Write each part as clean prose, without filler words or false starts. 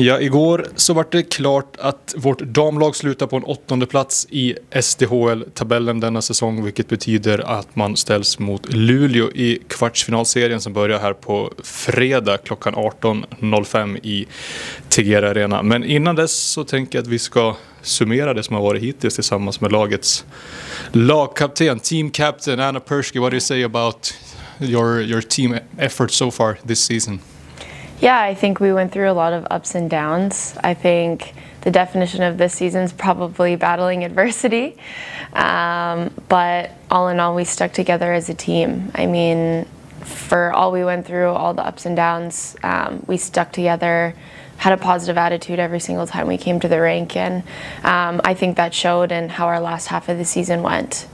Ja, igår så var det klart att vårt damlag slutar på en 8:e plats i SDHL-tabellen denna säsong, vilket betyder att man ställs mot Luleå i kvartsfinalserien som börjar här på fredag klockan 18.05 i Tegera Arena. Men innan dess så tänker jag att vi ska summera det som har varit hittills tillsammans med lagets lagkapten, team captain Anna Purschke. What do you say about your team effort so far this season? Yeah, I think we went through a lot of ups and downs. I think the definition of this season is probably battling adversity. But all in all, we stuck together as a team. I mean, for all we went through, all the ups and downs, we stuck together, had a positive attitude every single time we came to the rink. And I think that showed in how our last half of the season went.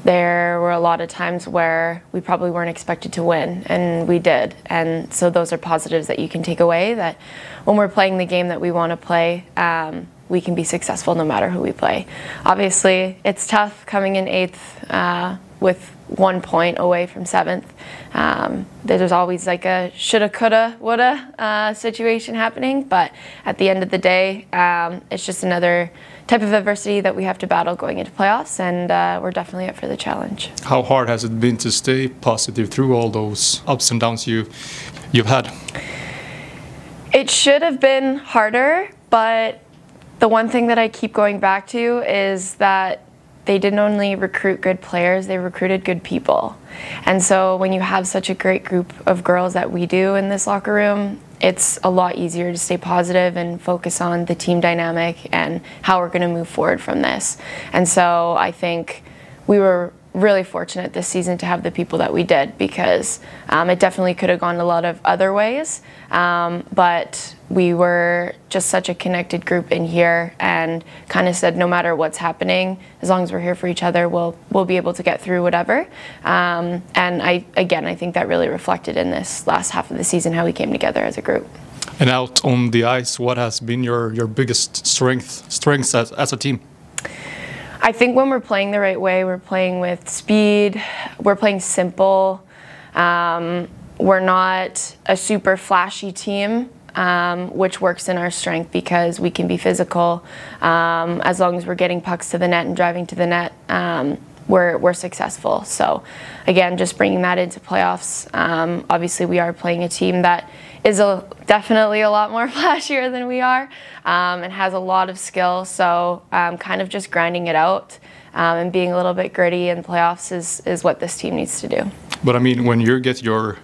There were a lot of times where we probably weren't expected to win, and we did. And so those are positives that you can take away, that when we're playing the game that we want to play, we can be successful no matter who we play. Obviously, it's tough coming in 8th with 1 point away from 7th. There's always like a shoulda, coulda, woulda situation happening, but at the end of the day, it's just another type of adversity that we have to battle going into playoffs, and we're definitely up for the challenge. How hard has it been to stay positive through all those ups and downs you've had? It should have been harder, but the one thing that I keep going back to is that they didn't only recruit good players, they recruited good people. And so when you have such a great group of girls that we do in this locker room, it's a lot easier to stay positive and focus on the team dynamic and how we're going to move forward from this. And so I think we were really fortunate this season to have the people that we did, because it definitely could have gone a lot of other ways, but we were just such a connected group in here and kind of said no matter what's happening, as long as we're here for each other, we'll be able to get through whatever. And I think that really reflected in this last half of the season how we came together as a group. And out on the ice, what has been your biggest strengths as a team? I think when we're playing the right way, we're playing with speed, we're playing simple. We're not a super flashy team, which works in our strength because we can be physical. As long as we're getting pucks to the net and driving to the net, we're successful. So again, just bringing that into playoffs. Obviously we are playing a team that is definitely a lot more flashier than we are, and has a lot of skill. So kind of just grinding it out and being a little bit gritty in playoffs is what this team needs to do. But I mean, when you get your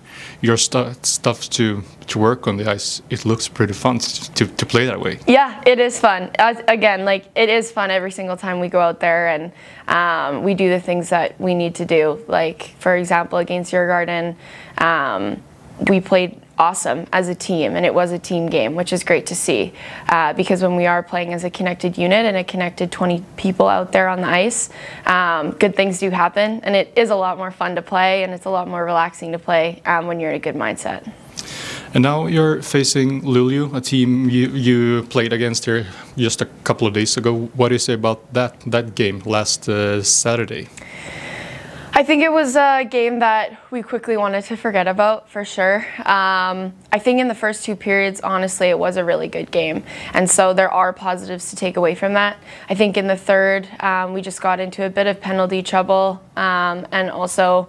stuff to work on the ice, it looks pretty fun to play that way. Yeah, it is fun. Again, like it is fun every single time we go out there and we do the things that we need to do. Like for example, against Your Garden, we played awesome as a team, and it was a team game, which is great to see, because when we are playing as a connected unit and a connected 20 people out there on the ice, good things do happen, and it is a lot more fun to play, and it's a lot more relaxing to play when you're in a good mindset. And now you're facing Luleå, a team you played against here just a couple of days ago. What do you say about that game last Saturday? I think it was a game that we quickly wanted to forget about, for sure. I think in the first 2 periods, honestly, it was a really good game. And so there are positives to take away from that. I think in the third, we just got into a bit of penalty trouble, and also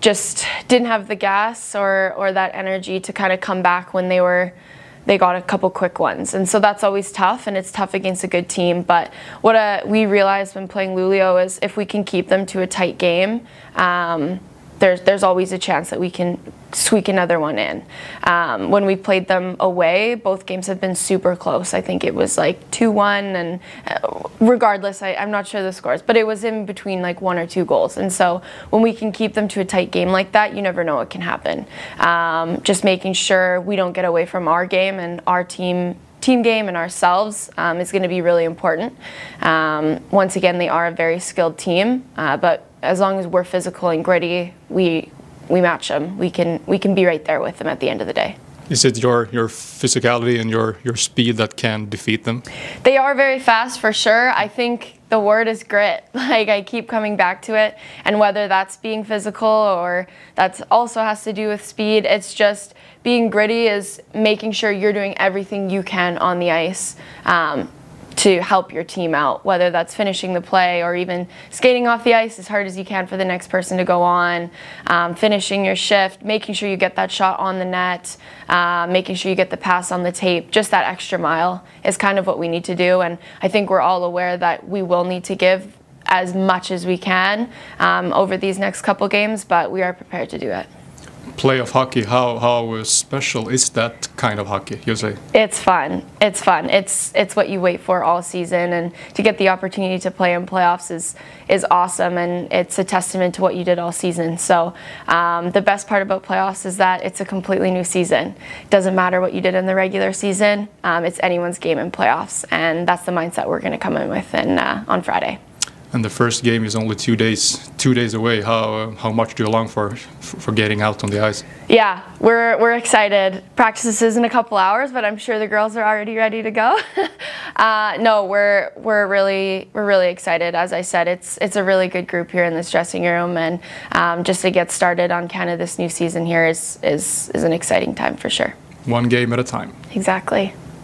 just didn't have the gas or that energy to kind of come back when they got a couple quick ones. And so that's always tough, and it's tough against a good team. But what we realized when playing Luleå is if we can keep them to a tight game, there's always a chance that we can squeak another one in. When we played them away, both games have been super close. I think it was like 2-1, and regardless, I'm not sure the scores, but it was in between like 1 or 2 goals. And so when we can keep them to a tight game like that, you never know what can happen. Just making sure we don't get away from our game and our team game and ourselves is going to be really important. Once again, they are a very skilled team, but as long as we're physical and gritty, we match them. We can be right there with them at the end of the day. Is it your physicality and your speed that can defeat them? They are very fast, for sure. I think the word is grit. Like, I keep coming back to it, and whether that's being physical or that also has to do with speed, it's just being gritty is making sure you're doing everything you can on the ice to help your team out, whether that's finishing the play or even skating off the ice as hard as you can for the next person to go on, finishing your shift, making sure you get that shot on the net, making sure you get the pass on the tape. Just that extra mile is kind of what we need to do, and I think we're all aware that we will need to give as much as we can over these next couple games, but we are prepared to do it. Playoff hockey, how special is that kind of hockey, you say? It's fun. It's fun. It's what you wait for all season, and to get the opportunity to play in playoffs is awesome, and it's a testament to what you did all season. So the best part about playoffs is that it's a completely new season. It doesn't matter what you did in the regular season. It's anyone's game in playoffs, and that's the mindset we're going to come in with on Friday. And the first game is only 2 days away. How much do you long for getting out on the ice? Yeah, we're excited. Practice is in a couple hours, but I'm sure the girls are already ready to go. No, we're really excited. As I said, it's a really good group here in this dressing room, and just to get started on kind of this new season here is an exciting time for sure. One game at a time. Exactly.